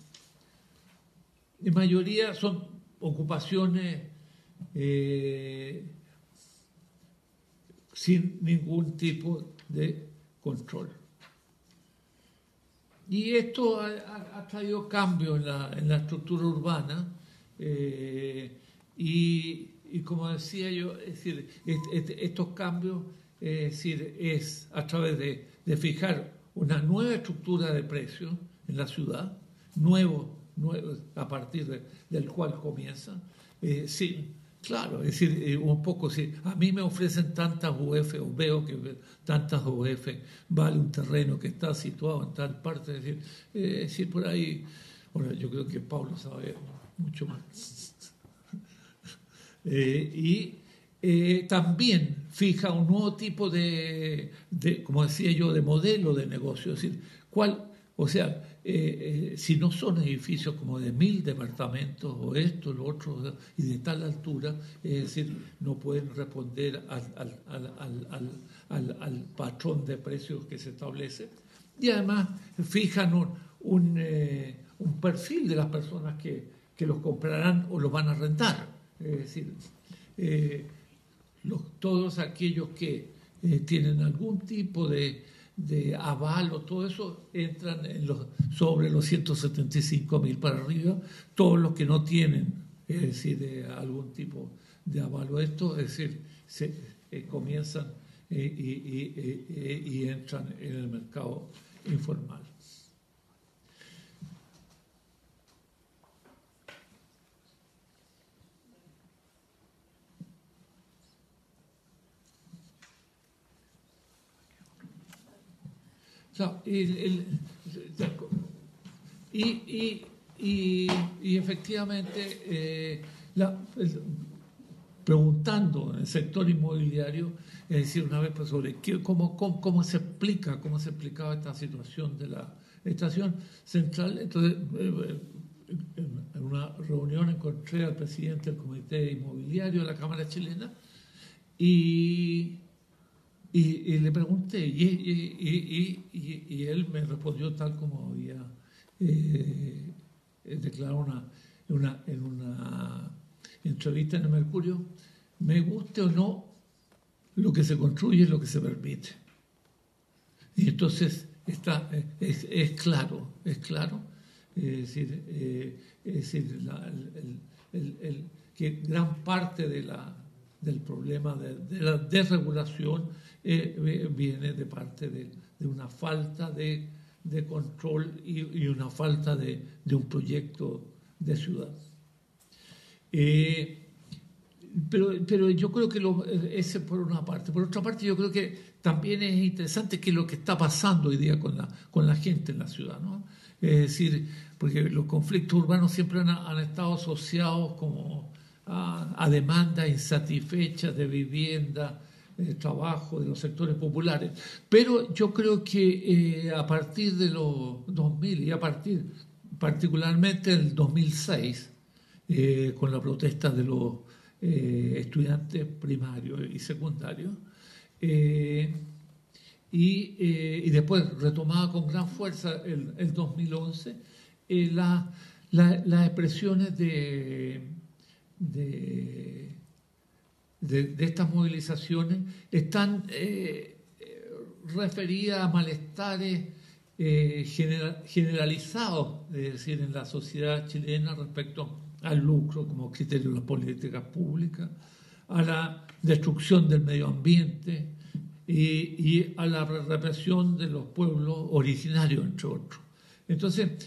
mayoría son ocupaciones sin ningún tipo de control. Y esto ha traído cambios en la estructura urbana y como decía yo, es decir, estos cambios es a través de fijar una nueva estructura de precios en la ciudad, nuevo a partir del cual comienza. Sí, claro, es decir, un poco, si a mí me ofrecen tantas UF o veo que tantas UF vale un terreno que está situado en tal parte, es decir, por ahí, bueno, yo creo que Pablo sabe mucho más. También fija un nuevo tipo de, como decía yo, de modelo de negocio, es decir, si no son edificios como de 1000 departamentos o esto, lo otro, y de tal altura, es decir, no pueden responder al patrón de precios que se establece. Y además fijan un perfil de las personas que los comprarán o los van a rentar. Es decir, todos aquellos que tienen algún tipo de aval o todo eso entran sobre los 175.000 para arriba. Todos los que no tienen, es decir, algún tipo de aval o esto, es decir, comienzan y entran en el mercado informal. Y efectivamente, preguntando en el sector inmobiliario, es decir, una vez sobre cómo se explicaba esta situación de la estación central. Entonces, en una reunión encontré al presidente del Comité Inmobiliario de la Cámara Chilena y le pregunté, y él me respondió tal como había declarado en una entrevista en el Mercurio: me guste o no, lo que se construye es lo que se permite. Y entonces es claro, es decir, que gran parte del problema de la desregulación viene de parte de una falta de control y una falta de un proyecto de ciudad. Pero yo creo que ese por una parte. Por otra parte, yo creo que también es interesante que lo que está pasando hoy día con la gente en la ciudad, ¿no? Es decir, porque los conflictos urbanos siempre han estado asociados como a demandas insatisfechas de vivienda, de trabajo, de los sectores populares. Pero yo creo que a partir de los 2000 y a partir particularmente del 2006, con la protesta de los estudiantes primarios y secundarios. Y después retomada con gran fuerza el 2011 las expresiones de estas movilizaciones están referidas a malestares generalizados, es decir, en la sociedad chilena respecto al lucro como criterio de las políticas públicas, a la destrucción del medio ambiente y a la represión de los pueblos originarios, entre otros. Entonces,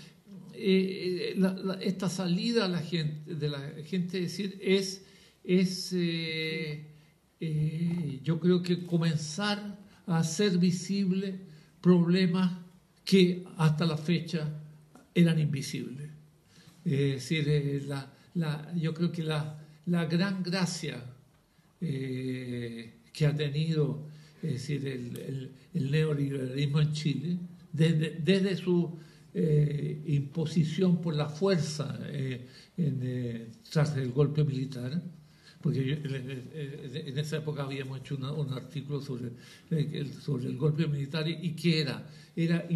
esta salida de la gente decir yo creo que comenzar a hacer visibles problemas que hasta la fecha eran invisibles. Es decir, yo creo que la gran gracia que ha tenido, es decir, el neoliberalismo en Chile, desde su imposición por la fuerza tras el golpe militar, porque en esa época habíamos hecho un artículo sobre el golpe militar y que era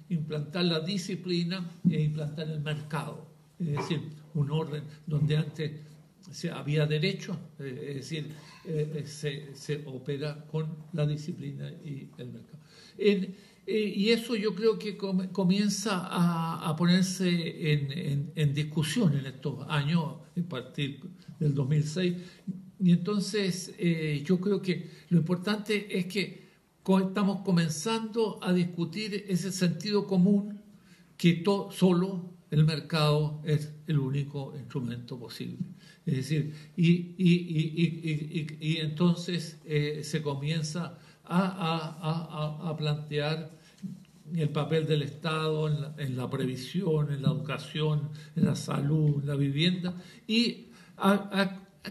implantar la disciplina e implantar el mercado, es decir, un orden donde antes había derecho, es decir, se opera con la disciplina y el mercado. Y eso yo creo que comienza a ponerse en discusión en estos años, a partir del 2006. Y entonces yo creo que lo importante es que estamos comenzando a discutir ese sentido común que solo el mercado es el único instrumento posible. Es decir, y entonces se comienza a plantear el papel del Estado en la previsión, en la educación, en la salud, en la vivienda, y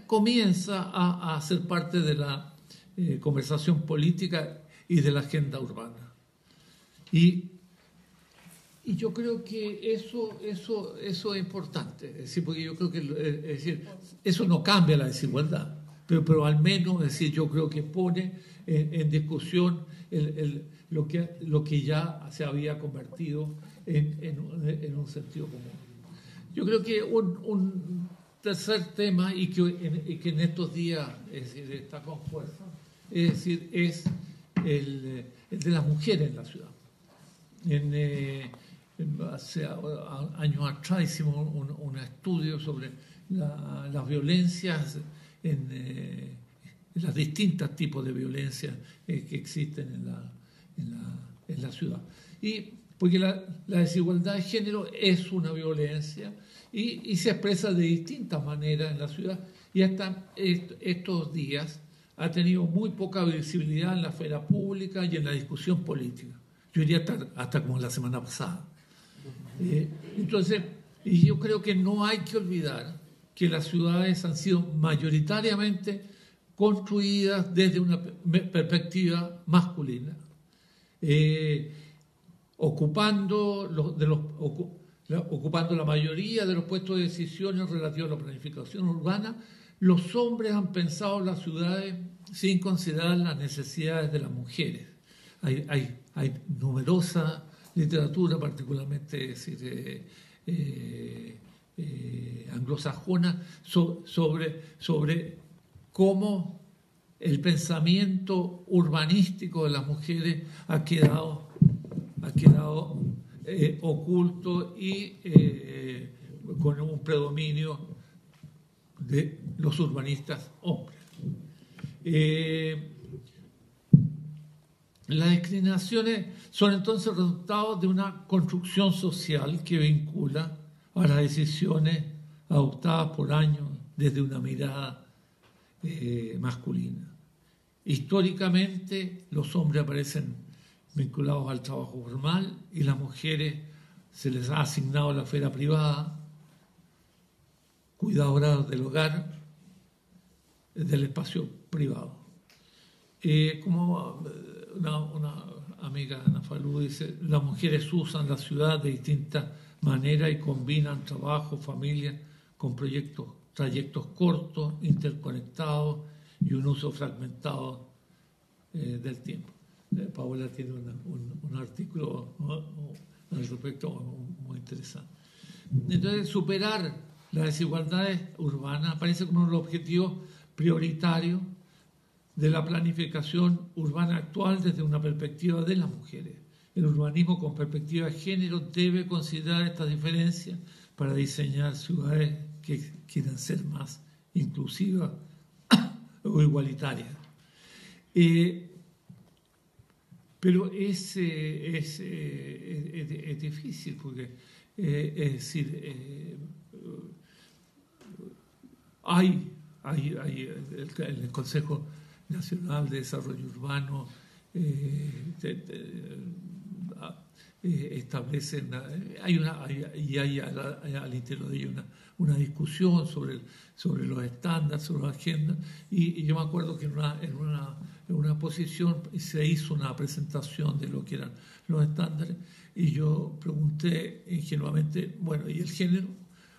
comienza a ser parte de la conversación política y de la agenda urbana. Y yo creo que eso es importante, es decir, porque yo creo que es decir, eso no cambia la desigualdad, pero al menos, es decir, yo creo que pone en discusión lo que ya se había convertido en un sentido común. Yo creo que un tercer tema, y que en estos días es decir, está con fuerza, es decir, es el de las mujeres en la ciudad. Hace años atrás hicimos un estudio sobre las violencias en los distintos tipos de violencia que existen en la ciudad. Y porque la desigualdad de género es una violencia y se expresa de distintas maneras en la ciudad, y hasta estos días ha tenido muy poca visibilidad en la esfera pública y en la discusión política. Yo diría hasta como la semana pasada. Entonces, y yo creo que no hay que olvidar que las ciudades han sido mayoritariamente construidas desde una perspectiva masculina, ocupando la mayoría de los puestos de decisiones relativos a la planificación urbana. Los hombres han pensado las ciudades sin considerar las necesidades de las mujeres. Hay numerosa literatura, particularmente anglosajona, sobre cómo el pensamiento urbanístico de las mujeres ha quedado oculto y con un predominio de los urbanistas hombres. Las discriminaciones son entonces resultado de una construcción social que vincula a las decisiones adoptadas por años desde una mirada masculina. Históricamente, los hombres aparecen vinculados al trabajo formal y las mujeres se les ha asignado la esfera privada, cuidadoras del hogar, del espacio privado. Como una amiga, Ana Falú, dice, las mujeres usan la ciudad de distintas maneras y combinan trabajo, familia, con proyectos trayectos cortos, interconectados y un uso fragmentado del tiempo. Paola tiene un artículo al respecto muy interesante. Entonces, superar las desigualdades urbanas aparece como uno de los objetivos prioritarios de la planificación urbana actual desde una perspectiva de las mujeres. El urbanismo con perspectiva de género debe considerar estas diferencias para diseñar ciudades que quieran ser más inclusivas o igualitarias. Pero es difícil porque, es decir, hay el Consejo Nacional de Desarrollo Urbano establecen, hay al interior de ello una discusión sobre los estándares, sobre la agenda, y yo me acuerdo que en una exposición se hizo una presentación de lo que eran los estándares, y yo pregunté ingenuamente, bueno, ¿y el género?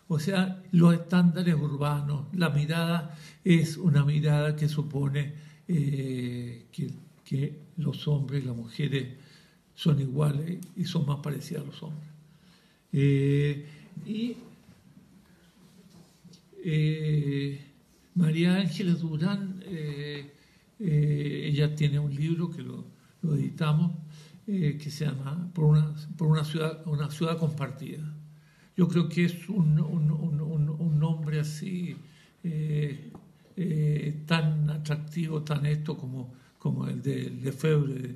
O sea, los estándares urbanos, la mirada es una mirada que supone que los hombres y las mujeres son iguales y son más parecidas a los hombres. María Ángeles Durán, ella tiene un libro que lo editamos, que se llama Por una ciudad compartida. Yo creo que es un nombre así tan atractivo, tan esto como el de Lefebvre,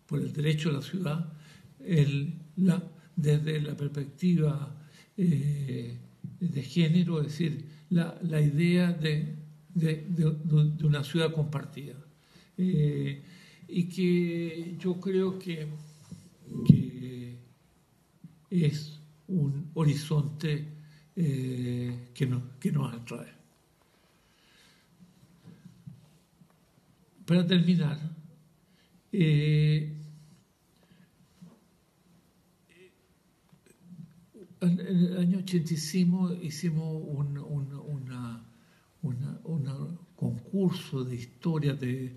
por el derecho a la ciudad, desde la perspectiva de género, es decir, la idea de una ciudad compartida. Y que yo creo que es un horizonte que nos atrae. Para terminar, en el año 85 hicimos un concurso de historia de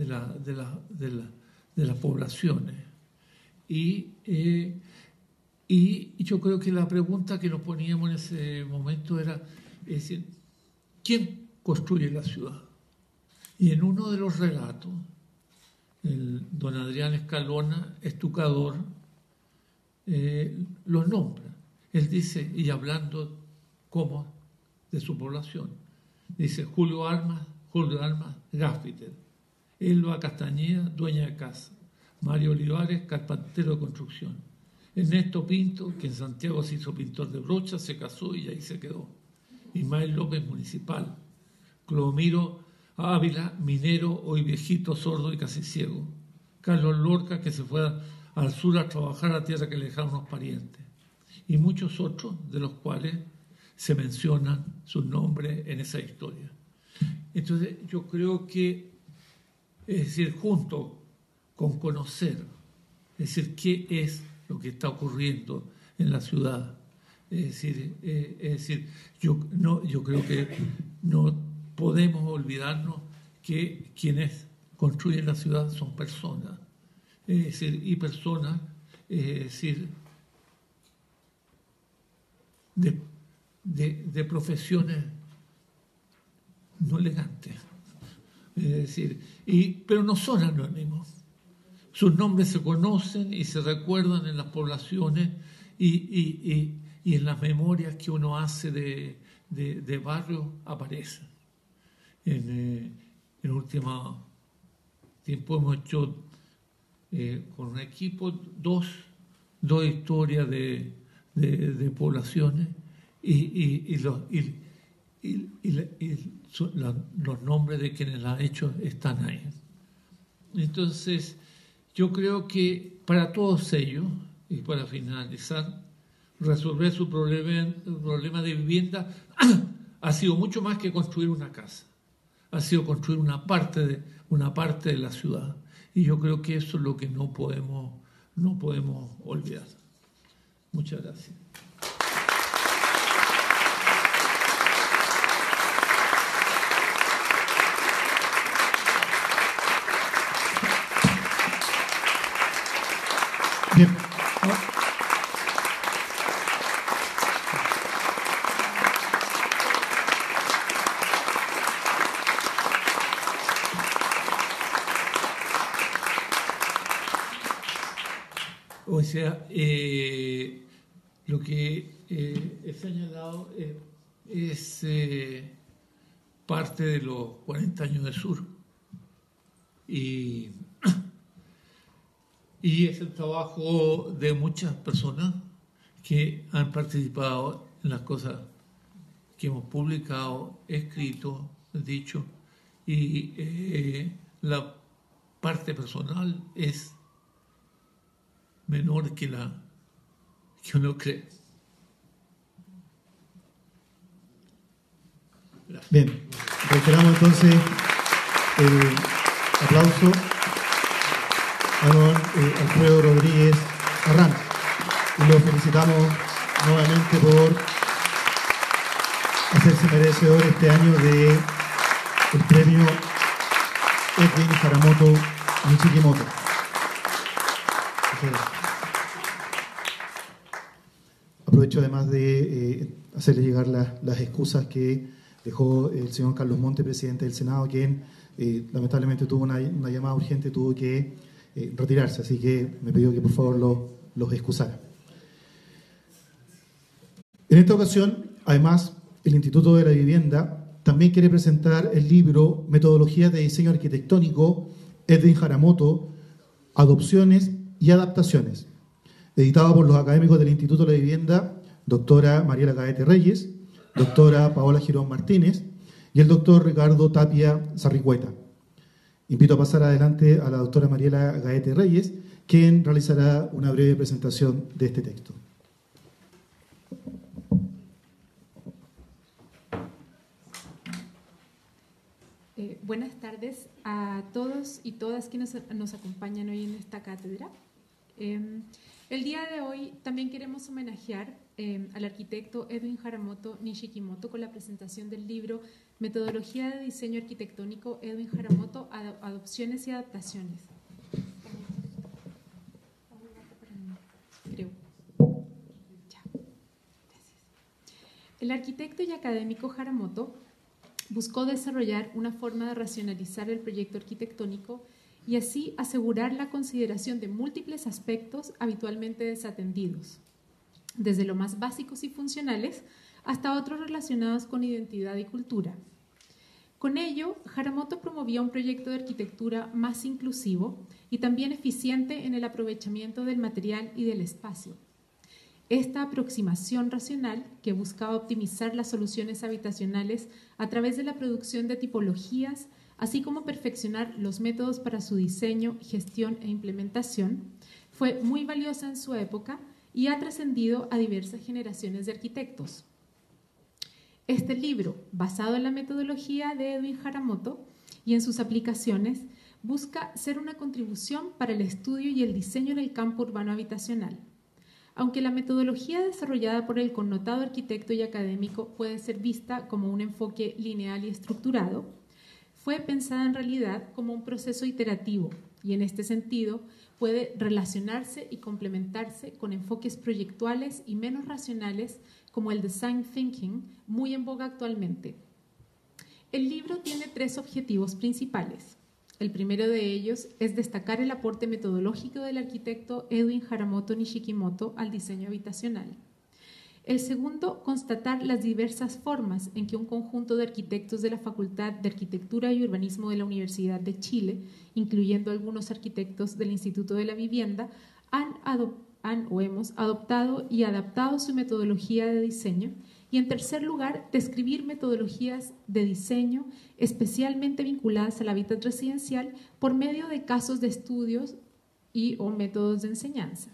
las poblaciones. Y yo creo que la pregunta que nos poníamos en ese momento era, es decir, ¿quién construye la ciudad? Y en uno de los relatos, el don Adrián Escalona, estucador, los nombra. Él dice, y hablando como de su población, dice Julio Armas, gaffiter, Elba Castañeda, dueña de casa, Mario Olivares, carpintero de construcción, Ernesto Pinto, que en Santiago se hizo pintor de brochas, se casó y ahí se quedó, Ismael López, municipal, Clodomiro Ávila, minero, hoy viejito, sordo y casi ciego, Carlos Lorca, que se fue al sur a trabajar a tierra que le dejaron unos parientes, y muchos otros de los cuales se mencionan sus nombres en esa historia. Entonces yo creo que, es decir, junto con conocer, es decir, qué es lo que está ocurriendo en la ciudad, es decir, yo creo que no podemos olvidarnos que quienes construyen la ciudad son personas, es decir, y personas, es decir, de profesiones no elegantes, es decir, pero no son anónimos. Sus nombres se conocen y se recuerdan en las poblaciones y en las memorias que uno hace de barrios aparecen. En el último tiempo hemos hecho con un equipo dos historias de poblaciones y los nombres de quienes la han hecho están ahí. Entonces, yo creo que para todos ellos, y para finalizar, resolver su problema de vivienda ha sido mucho más que construir una casa, ha sido construir una parte de la ciudad. Y yo creo que eso es lo que no podemos olvidar. Muchas gracias. Bien. O sea, lo que he señalado es parte de los 40 años del sur. Y es el trabajo de muchas personas que han participado en las cosas que hemos publicado, escrito, dicho, y la parte personal es menor que uno cree. Gracias. Bien, reiteramos entonces el aplauso a don Alfredo Rodríguez Arranz y lo felicitamos nuevamente por hacerse merecedor este año del premio Edwin Haramoto Nishikimoto. Aprovecho además de hacerle llegar las excusas que dejó el señor Carlos Monte, presidente del Senado, quien lamentablemente tuvo una llamada urgente, tuvo que retirarse, así que me pidió que por favor los excusara. En esta ocasión, además, el Instituto de la Vivienda también quiere presentar el libro Metodologías de Diseño Arquitectónico Edwin Haramoto, Adopciones y Adaptaciones, editado por los académicos del Instituto de la Vivienda, doctora Mariela Gaete Reyes, doctora Paola Girón Martínez y el doctor Ricardo Tapia Sarricueta. Invito a pasar adelante a la doctora Mariela Gaete Reyes, quien realizará una breve presentación de este texto. Buenas tardes a todos y todas quienes nos acompañan hoy en esta cátedra. El día de hoy también queremos homenajear al arquitecto Edwin Haramoto Nishikimoto con la presentación del libro Metodología de Diseño Arquitectónico Edwin Haramoto, Adopciones y Adaptaciones. Creo. Ya. Gracias. El arquitecto y académico Haramoto buscó desarrollar una forma de racionalizar el proyecto arquitectónico y así asegurar la consideración de múltiples aspectos habitualmente desatendidos, desde lo más básicos y funcionales hasta otros relacionados con identidad y cultura. Con ello, Haramoto promovía un proyecto de arquitectura más inclusivo y también eficiente en el aprovechamiento del material y del espacio. Esta aproximación racional, que buscaba optimizar las soluciones habitacionales a través de la producción de tipologías, así como perfeccionar los métodos para su diseño, gestión e implementación, fue muy valiosa en su época y ha trascendido a diversas generaciones de arquitectos. Este libro, basado en la metodología de Edwin Haramoto y en sus aplicaciones, busca ser una contribución para el estudio y el diseño en el campo urbano habitacional. Aunque la metodología desarrollada por el connotado arquitecto y académico puede ser vista como un enfoque lineal y estructurado, fue pensada en realidad como un proceso iterativo y en este sentido puede relacionarse y complementarse con enfoques proyectuales y menos racionales como el design thinking, muy en boga actualmente. El libro tiene 3 objetivos principales. El primero de ellos es destacar el aporte metodológico del arquitecto Edwin Haramoto Nishikimoto al diseño habitacional. El segundo, constatar las diversas formas en que un conjunto de arquitectos de la Facultad de Arquitectura y Urbanismo de la Universidad de Chile, incluyendo algunos arquitectos del Instituto de la Vivienda, hemos adoptado y adaptado su metodología de diseño. Y en tercer lugar, describir metodologías de diseño especialmente vinculadas al hábitat residencial por medio de casos de estudios o métodos de enseñanza.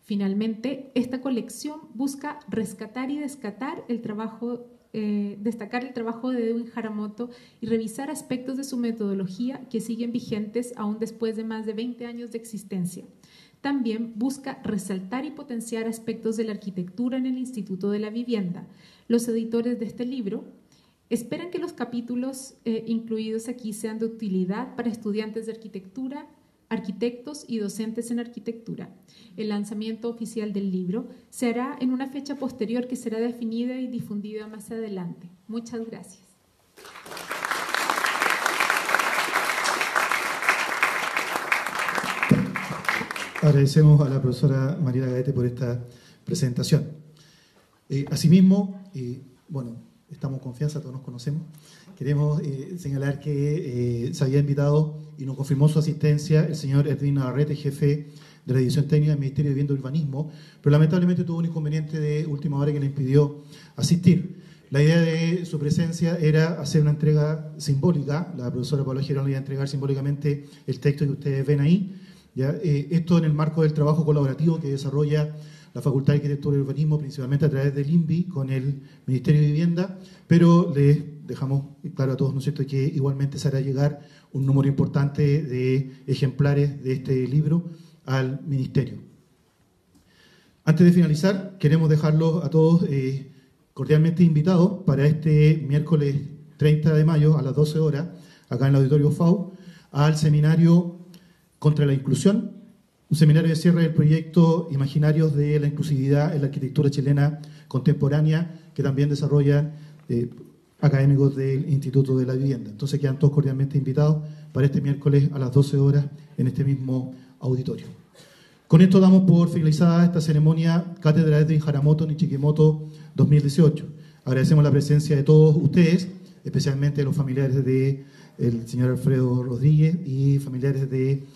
Finalmente, esta colección busca rescatar y destacar el trabajo de Edwin Haramoto y revisar aspectos de su metodología que siguen vigentes aún después de más de 20 años de existencia. También busca resaltar y potenciar aspectos de la arquitectura en el Instituto de la Vivienda. Los editores de este libro esperan que los capítulos incluidos aquí sean de utilidad para estudiantes de arquitectura, Arquitectos y docentes en arquitectura. El lanzamiento oficial del libro se hará en una fecha posterior que será definida y difundida más adelante. Muchas gracias. Agradecemos a la profesora Mariela Gaete por esta presentación. Asimismo, bueno, estamos en confianza, todos nos conocemos. Queremos señalar que se había invitado y nos confirmó su asistencia el señor Edwin Navarrete, jefe de la División Técnica del Ministerio de Vivienda y Urbanismo, pero lamentablemente tuvo un inconveniente de última hora que le impidió asistir. La idea de su presencia era hacer una entrega simbólica. La profesora Paula Girón le iba a entregar simbólicamente el texto que ustedes ven ahí. ¿Ya? Esto en el marco del trabajo colaborativo que desarrolla la Facultad de Arquitectura y Urbanismo, principalmente a través del INVI con el Ministerio de Vivienda, pero les dejamos claro a todos, ¿no es cierto?, que igualmente se hará llegar un número importante de ejemplares de este libro al Ministerio. Antes de finalizar, queremos dejarlos a todos cordialmente invitados para este miércoles 30 de mayo a las 12 horas, acá en el Auditorio FAU, al seminario contra la inclusión, un seminario de cierre del proyecto Imaginarios de la Inclusividad en la Arquitectura Chilena Contemporánea, que también desarrollan académicos del Instituto de la Vivienda. Entonces quedan todos cordialmente invitados para este miércoles a las 12 horas en este mismo auditorio. Con esto damos por finalizada esta ceremonia Cátedra Edwin Haramoto Nichikimoto 2018. Agradecemos la presencia de todos ustedes, especialmente los familiares del señor Alfredo Rodríguez y familiares del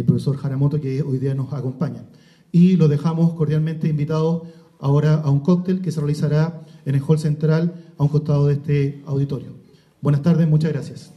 profesor Haramoto que hoy día nos acompañan. Y los dejamos cordialmente invitados ahora a un cóctel que se realizará en el hall central a un costado de este auditorio. Buenas tardes, muchas gracias.